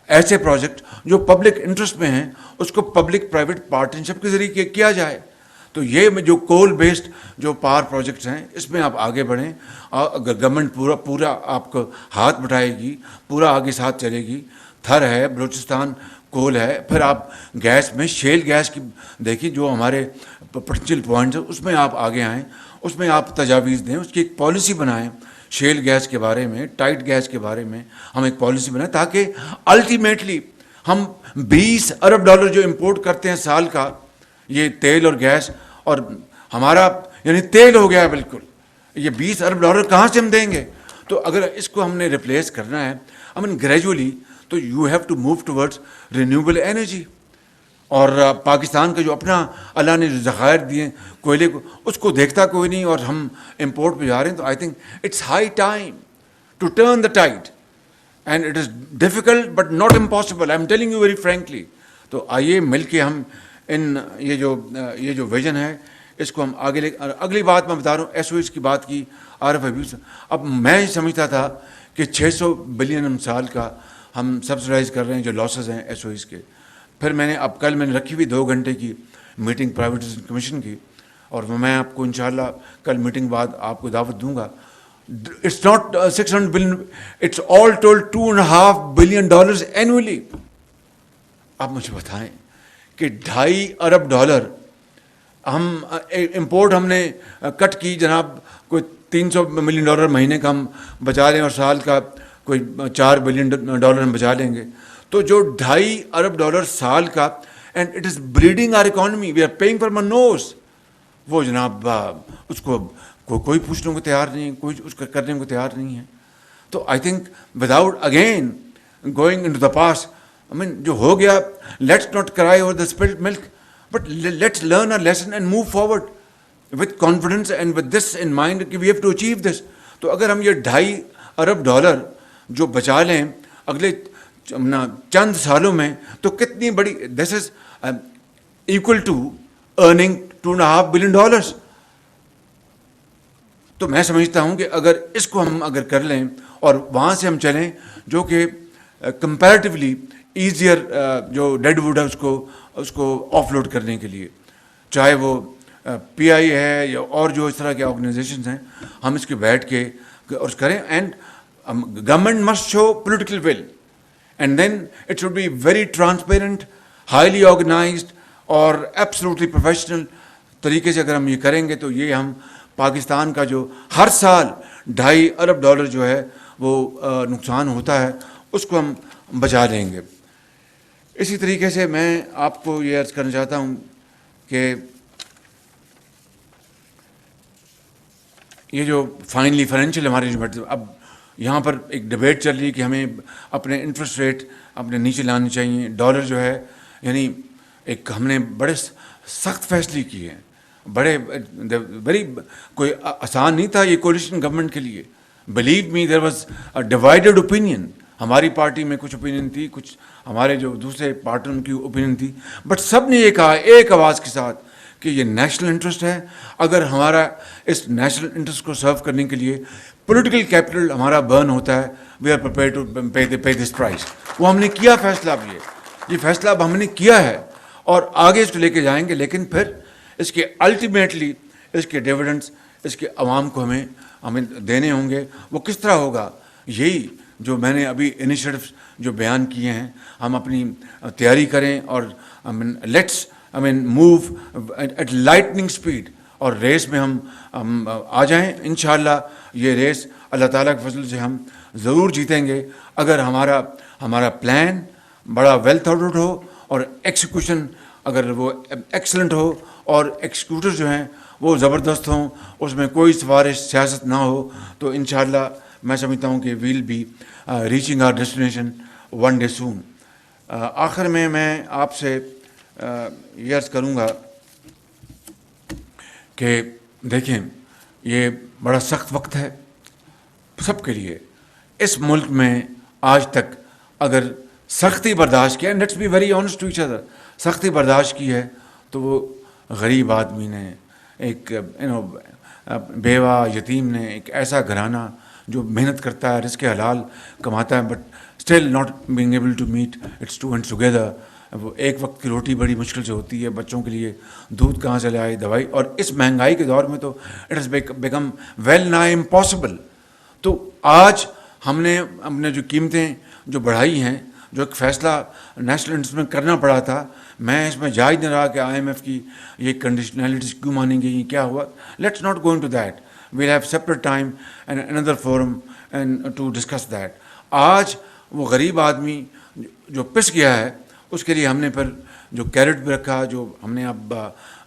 ایسے پروجیکٹ جو پبلک انٹرسٹ میں ہیں اس کو پبلک پرائیویٹ پارٹنرشپ کے ذریعے کیا جائے. تو یہ جو کول بیسڈ جو پاور پروجیکٹس ہیں اس میں آپ آگے بڑھیں. اگر گورنمنٹ پورا آپ کو ہاتھ بٹھائے گی, پورا آگے ساتھ چلے گی. تھر ہے, بلوچستان کول ہے, پھر آپ گیس میں شیل گیس کی دیکھیے جو ہمارے پوٹینشیل پوائنٹس ہیں اس میں آپ آگے آئیں, اس میں آپ تجاویز دیں, اس کی ایک پالیسی بنائیں. شیل گیس کے بارے میں, ٹائٹ گیس کے بارے میں ہم ایک پالیسی بنائیں تاکہ الٹیمیٹلی ہم $20 ارب جو امپورٹ کرتے ہیں سال کا, یہ تیل اور گیس, اور ہمارا یعنی تیل ہو گیا ہے بالکل, یہ $20 ارب کہاں سے ہم دیں گے؟ تو اگر اس کو ہم نے ریپلیس کرنا ہے گریجولی, تو you have to move towards renewable energy. اور پاکستان کا جو اپنا اللہ نے جو ذخائر دیے کوئلے کو, اس کو دیکھتا کوئی نہیں اور ہم امپورٹ پہ جا رہے ہیں. تو I think it's high time to turn the tide, and it is difficult but not impossible, I am telling you very frankly. تو آئیے مل کے ہم یہ جو ویژن ہے اس کو ہم آگے لے. اگلی بات میں بتا رہا ہوں, ایس او ایس کی بات کی عارف حبیب سے. اب میں سمجھتا تھا کہ 600 بلین ہم سال کا ہم سبسڈائز کر رہے ہیں جو لاسز ہیں ایس او ایس کے. پھر میں نے کل میں نے رکھی ہوئی 2 گھنٹے کی میٹنگ پرائیویٹائزیشن کمیشن کی, اور میں آپ کو انشاءاللہ کل میٹنگ بعد آپ کو دعوت دوں گا. It's not 600 billion, it's all told $2.5 billion annually. آپ مجھے بتائیں کہ $2.5 ارب ہم امپورٹ ہم نے کٹ کی جناب, کوئی $300 ملین مہینے کا ہم بچا لیں, اور سال کا کوئی $4 بلین ہم بچا لیں گے. تو جو $2.5 ارب سال کا, and it is bleeding our economy, we are paying for my nose. وہ جناب اس کو کوئی پوچھنے کو تیار نہیں, کوئی اس کا کرنے کو تیار نہیں ہے. تو I think without again going into the دا پاسٹ, جو ہو گیا, let's not cry over the spilt milk, but let's learn a lesson and move forward with confidence and with this in mind کہ we have to achieve this. تو اگر ہم یہ $2.5 ارب جو بچا لیں اگلے چند سالوں میں, تو کتنی بڑی, this is equal to earning $2.5 billion. تو میں سمجھتا ہوں کہ اگر اس کو ہم اگر کر لیں اور وہاں سے ہم چلیں, جو کہ کمپیریٹیولی ایزیئر جو ڈیڈ ووڈ ہے اس کو آف لوڈ کرنے کے لیے, چاہے وہ پی آئی ہے یا اور جو اس طرح کے آرگنائزیشنز ہیں, ہم اس کے بیٹھ کے اور کریں. And government must show political will, and then it should be very transparent, highly organized اور absolutely professional طریقے سے. اگر ہم یہ کریں گے تو یہ ہم پاکستان کا جو ہر سال $2.5 ارب جو ہے وہ نقصان ہوتا ہے, اس کو ہم بچا لیں گے. اسی طریقے سے میں آپ کو یہ عرض کرنا چاہتا ہوں کہ یہ جو فائنلی فائنینشیل ہمارے اب یہاں پر ایک ڈبیٹ چل رہی ہے کہ ہمیں اپنے انٹرسٹ ریٹ اپنے نیچے لانے چاہیے. ڈالر جو ہے یعنی ایک ہم نے بڑے سخت فیصلے کیے ہیں, بڑے ویری, کوئی آسان نہیں تھا یہ کولیشن گورنمنٹ کے لیے. Believe me there was A divided opinion. ہماری پارٹی میں کچھ اوپینین تھی, کچھ ہمارے جو دوسرے پارٹنر کی اوپینین تھی, بٹ سب نے یہ کہا ایک آواز کے ساتھ کہ یہ نیشنل انٹرسٹ ہے. اگر ہمارا اس نیشنل انٹرسٹ کو سرو کرنے کے لیے پولیٹیکل کیپٹل ہمارا برن ہوتا ہے, we are prepare to pay this price. وہ ہم نے کیا فیصلہ, اب یہ فیصلہ اب ہم نے کیا ہے اور آگے اس کو لے کے جائیں گے. لیکن پھر اس کے الٹیمیٹلی اس کے ڈیویڈنڈس اس کے عوام کو ہمیں دینے ہوں گے. وہ کس طرح ہوگا؟ یہی جو میں نے ابھی انیشیٹوز جو بیان کیے ہیں, ہم اپنی تیاری کریں اور let's move at lightning speed, اور ریس میں ہم آ جائیں. انشاءاللہ یہ ریس اللہ تعالیٰ کے فضل سے ہم ضرور جیتیں گے اگر ہمارا پلان بڑا ویل تھاٹ آؤٹ ہو اور ایکسیکیوشن اگر وہ ایکسلنٹ ہو اور ایکسیکیوٹر جو ہیں وہ زبردست ہوں, اس میں کوئی سفارش سیاست نہ ہو. تو انشاءاللہ میں سمجھتا ہوں کہ we'll be reaching our destination one day soon. آخر میں آپ سے یہ عرض کروں گا کہ دیکھیں یہ بڑا سخت وقت ہے سب کے لیے. اس ملک میں آج تک اگر سختی برداشت کیا, let's be very honest to each other, سختی برداشت کی ہے تو وہ غریب آدمی نے, ایک بیوہ یتیم نے, ایک ایسا گھرانہ جو محنت کرتا ہے, رزق حلال کماتا ہے, but still not being able to meet its two end together. وہ ایک وقت کی روٹی بڑی مشکل سے ہوتی ہے, بچوں کے لیے دودھ کہاں سے لائے, دوائی, اور اس مہنگائی کے دور میں تو it has become well nigh impossible. تو آج ہم نے اپنے جو قیمتیں جو بڑھائی ہیں, جو ایک فیصلہ نیشنل انٹرسٹ میں کرنا پڑا تھا, میں اس میں جا ہی نہیں رہا کہ آئی ایم ایف کی یہ کنڈیشنلٹیز کیوں مانی گئی, کیا ہوا. Let's not go into that, we'll have separate time and another forum and to discuss that. آج وہ غریب آدمی جو پس گیا ہے اس کے لیے ہم نے پھر جو کیرٹ بھی رکھا, جو ہم نے اب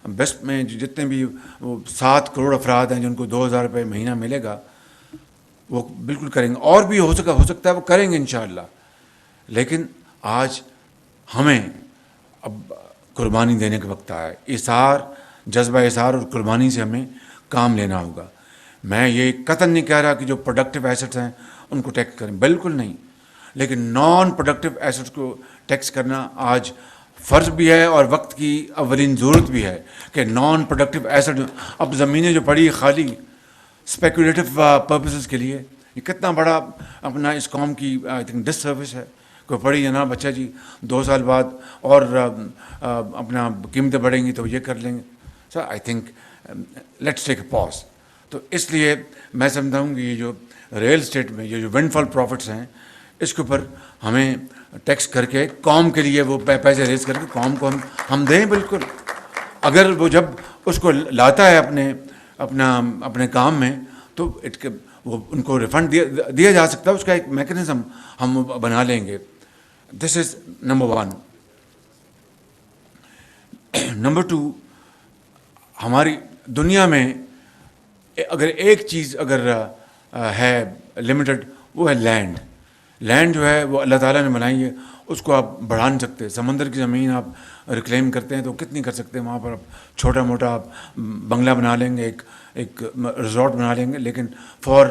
بیسٹ میں جتنے بھی وہ 7 کروڑ افراد ہیں جن کو 2,000 روپے مہینہ ملے گا, وہ بالکل کریں گے, اور بھی ہو سکتا ہے وہ کریں گے انشاءاللہ. لیکن آج ہمیں اب قربانی دینے کا وقت آیا ہے. اثار, جذبہ اثار اور قربانی سے ہمیں کام لینا ہوگا. میں یہ قطعاً نہیں کہہ رہا کہ جو پروڈکٹیو ایسٹس ہیں ان کو ٹیکس کریں, بالکل نہیں, لیکن نان پروڈکٹیو ایسٹس کو ٹیکس کرنا آج فرض بھی ہے اور وقت کی اولین ضرورت بھی ہے کہ نان پروڈکٹیو ایسٹ, اب زمینیں جو پڑی خالی اسپیکولیٹو پرپسز کے لیے, یہ کتنا بڑا اپنا اس قوم کی آئی تھنک ڈس سروس ہے. کوئی پڑھی جناب اچھا جی 2 سال بعد اور اپنا قیمتیں بڑھیں گی تو یہ کر لیں گے. سو آئی تھنک لیٹس ٹیک اے پاز. تو اس لیے میں سمجھتا ہوں کہ یہ جو ریئل اسٹیٹ میں یہ جو ونڈ فال پروفٹس ہیں اس کے اوپر ہمیں ٹیکس کر کے قوم کے لیے وہ پیسے ریز کر کے قوم کو ہم دیں. بالکل, اگر وہ جب اس کو لاتا ہے اپنے کام میں تو وہ ان کو ریفنڈ دیا جا سکتا ہے, اس کا ایک میکینزم ہم بنا لیں گے. دس از نمبر 1. نمبر 2, ہماری دنیا میں اگر ایک چیز اگر ہے لمیٹڈ وہ ہے لینڈ. لینڈ جو ہے وہ اللہ تعالیٰ نے بنائی ہے, اس کو آپ بڑھا نہیں سکتے. سمندر کی زمین آپ ریکلیم کرتے ہیں تو کتنی کر سکتے ہیں, وہاں پر آپ چھوٹا موٹا آپ بنگلہ بنا لیں گے, ایک ریزورٹ بنا لیں گے, لیکن for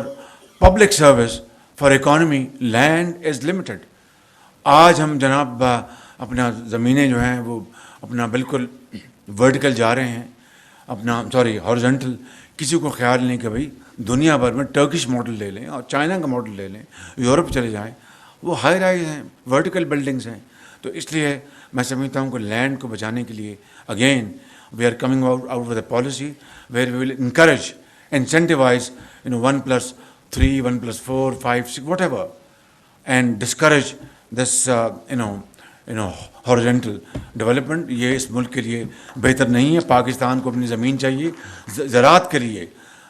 public service, for economy, land is limited. آج ہم جناب اپنا زمینیں جو ہیں وہ اپنا بالکل ورٹیکل جا رہے ہیں, اپنا ہارزنٹل. کسی کو خیال نہیں کہ بھائی دنیا بھر میں ٹرکش ماڈل لے لیں اور چائنا کا ماڈل لے لیں, یورپ چلے جائیں, وہ ہائی رائز ہیں, ورٹیکل بلڈنگس ہیں. تو اس لیے میں سمجھتا ہوں کہ لینڈ کو بچانے کے لیے again we are coming out with a policy where we will encourage, incentivize 1+3, 1+4, 5, 6 whatever, and discourage this horizontal development. یہ اس ملک کے لیے بہتر نہیں ہے. پاکستان کو اپنی زمین چاہیے زراعت کے لیے,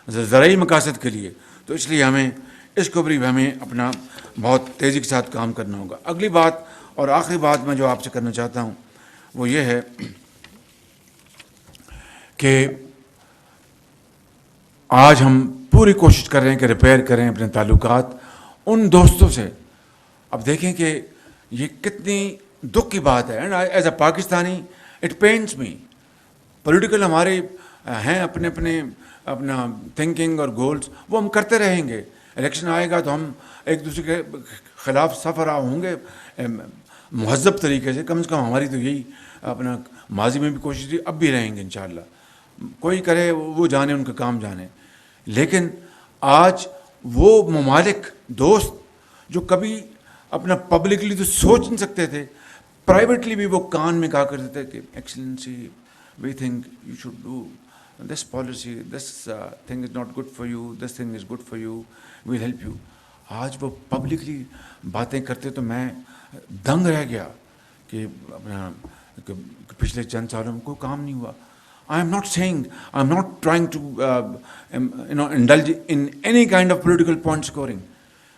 زرعی مقاصد کے لیے. تو اس لیے ہمیں اس کے اوپر بھی ہمیں اپنا بہت تیزی کے ساتھ کام کرنا ہوگا. اگلی بات اور آخری بات میں جو آپ سے کرنا چاہتا ہوں وہ یہ ہے کہ آج ہم پوری کوشش کر رہے ہیں کہ ریپیئر کریں اپنے تعلقات ان دوستوں سے. اب دیکھیں کہ یہ کتنی دکھ کی بات ہے, and as a Pakistani it pains me. Political ہمارے ہیں اپنا تھنکنگ اور گولز, وہ ہم کرتے رہیں گے. الیکشن آئے گا تو ہم ایک دوسرے کے خلاف سفرا ہوں گے مہذب طریقے سے. کم سے کم ہماری تو یہی اپنا ماضی میں بھی کوشش تھی, اب بھی رہیں گے انشاءاللہ. کوئی کرے وہ جانے, ان کا کام جانے. لیکن آج وہ ممالک دوست جو کبھی اپنا پبلکلی تو سوچ نہیں سکتے تھے, پرائیویٹلی بھی وہ کان میں کہا کرتے تھے کہ excellency we think you should do this policy, this thing is not good for you, this thing is good for you, we'll help you. آج وہ پبلکلی باتیں کرتے تو میں دنگ رہ گیا کہ اپنا پچھلے چند سالوں میں کوئی کام نہیں ہوا. I am not saying, I am not trying to indulge in any kind of political point scoring.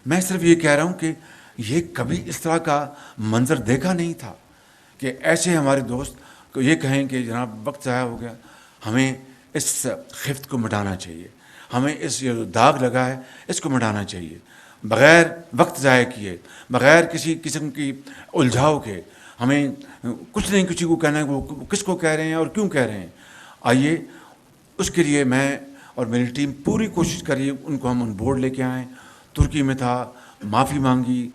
میں صرف یہ کہہ رہا ہوں کہ یہ کبھی اس طرح کا منظر دیکھا نہیں تھا کہ ایسے ہمارے دوست کو یہ کہیں کہ جناب وقت ضائع ہو گیا, ہمیں اس خفت کو مٹانا چاہیے, ہمیں اس جو داغ لگا ہے اس کو مٹانا چاہیے, بغیر وقت ضائع کیے, بغیر کسی قسم کی الجھاؤ کے. ہمیں کچھ نہیں کسی کو کہنا ہے وہ کس کو کہہ رہے ہیں اور کیوں کہہ رہے ہیں. آئیے اس کے لیے میں اور میری ٹیم پوری کوشش کری ان کو ہم آن بورڈ لے کے آئیں. ترکی میں تھا, معافی مانگی,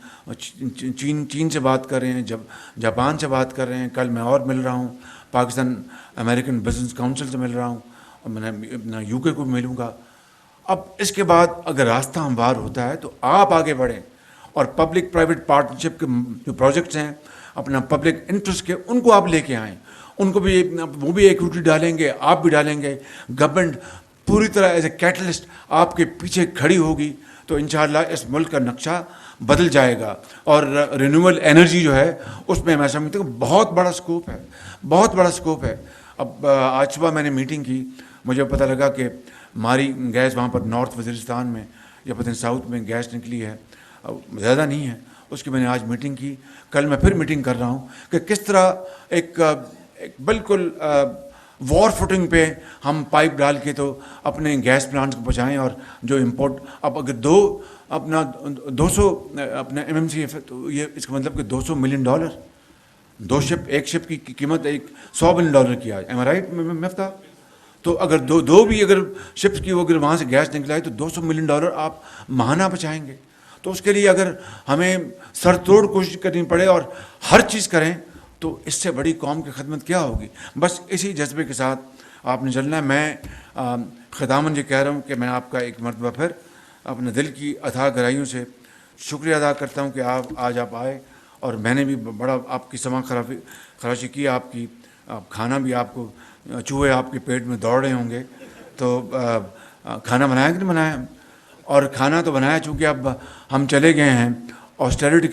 چین سے بات کر رہے ہیں, جاپان سے بات کر رہے ہیں, کل میں اور مل رہا ہوں, پاکستان امریکن بزنس کاؤنسل سے مل رہا ہوں, اور میں اپنا یو کے کو ملوں گا. اب اس کے بعد اگر راستہ ہموار ہوتا ہے تو آپ آگے بڑھیں اور پبلک پرائیویٹ پارٹنرشپ کے جو پروجیکٹس ہیں اپنا پبلک انٹرسٹ کے ان کو آپ لے کے آئیں. ان کو بھی وہ بھی ایکوٹی ڈالیں گے, آپ بھی ڈالیں گے. گورنمنٹ پوری طرح ایز اے کیٹلسٹ آپ کے پیچھے کھڑی ہوگی تو انشاءاللہ اس ملک کا نقشہ بدل جائے گا. اور رینیوبل انرجی جو ہے اس میں میں سمجھتا ہوں بہت بڑا اسکوپ ہے, بہت بڑا اسکوپ ہے. اب آج صبح میں نے میٹنگ کی, مجھے پتہ لگا کہ ماری گیس وہاں پر نارتھ وزیرستان میں یا پتہ نہیں ساؤتھ میں گیس نکلی ہے, زیادہ نہیں ہے. اس کی میں نے آج میٹنگ کی. کل میں پھر میٹنگ کر رہا ہوں کہ کس طرح ایک بالکل وار فوٹنگ پہ ہم پائپ ڈال کے تو اپنے گیس پلانٹس کو پہنچائیں. اور جو امپورٹ اب اگر 200 اپنا ایم ایم سی ایف ہے تو یہ اس کا مطلب کہ $200 ملین, 2 شپ, ایک شپ کی قیمت $100 ملین کی آج. ایم رائٹ مفتاح؟ تو اگر دو بھی اگر شپس کی اگر وہاں سے گیس نکلائے تو $200 ملین آپ ماہانہ بچائیں گے. تو اس کے لیے اگر ہمیں سر توڑ کوشش کرنی پڑے اور ہر چیز کریں تو اس سے بڑی قوم کی خدمت کیا ہوگی. بس اسی جذبے کے ساتھ آپ نے چلنا ہے. میں ختاماً یہ کہہ رہا ہوں کہ میں آپ کا ایک مرتبہ پھر اپنے دل کی اتھاہ گہرائیوں سے شکریہ ادا کرتا ہوں کہ آج آپ آئے. اور میں نے بھی بڑا آپ کی سما خراشی کی, آپ کی کھانا بھی آپ کو چوہے آپ کے پیٹ میں دوڑ رہے ہوں گے. تو کھانا بنایا کہ نہیں بنایا؟ اور کھانا تو بنایا, چونکہ اب ہم چلے گئے ہیں آسٹیرٹی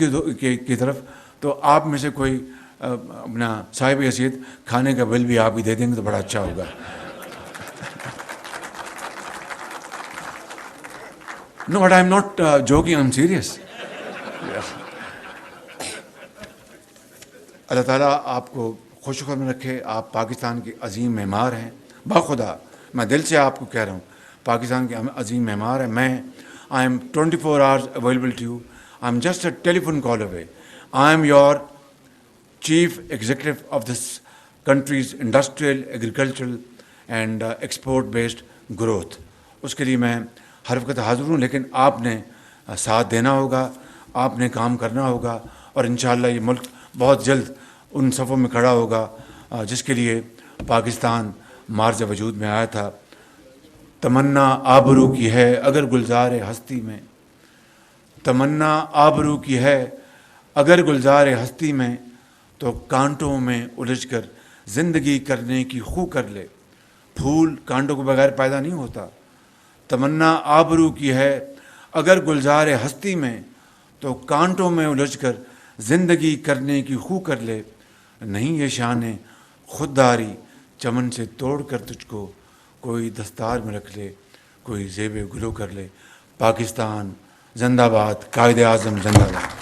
کی طرف, تو آپ میں سے کوئی اپنا صاحب حیثیت کھانے کا بل بھی آپ ہی دے دیں گے تو بڑا اچھا ہوگا. No, but I'm not joking, I'm serious. اللہ تعالیٰ آپ کو خوش خرم رکھے. آپ پاکستان کے عظیم معمار ہیں, باخدا میں دل سے آپ کو کہہ رہا ہوں, پاکستان کے عظیم معمار ہیں. میں I am 24 hours available to you. I am just a telephone call away. I am your chief executive of this country's industrial, agricultural and export based growth. اس کے لیے میں ہر وقت حاضر ہوں, لیکن آپ نے ساتھ دینا ہوگا, آپ نے کام کرنا ہوگا, اور انشاءاللہ یہ ملک بہت جلد ان صفوں میں کھڑا ہوگا جس کے لیے پاکستان مارج وجود میں آیا تھا. تمنا آبرو کی ہے اگر گلزار ہستی میں, تمنا آبرو کی ہے اگر گلزار ہستی میں, تو کانٹوں میں الجھ کر زندگی کرنے کی خو کر لے. پھول کانٹوں کے بغیر پیدا نہیں ہوتا. تمنا آبرو کی ہے اگر گلزار ہستی میں, تو کانٹوں میں الجھ کر زندگی کرنے کی خو کر لے. نہیں یہ شان خودداری چمن سے توڑ کر تجھ کو کوئی دستار میں رکھ لے, کوئی زیب گلو کر لے. پاکستان زندہ باد, قائد اعظم زندہ باد.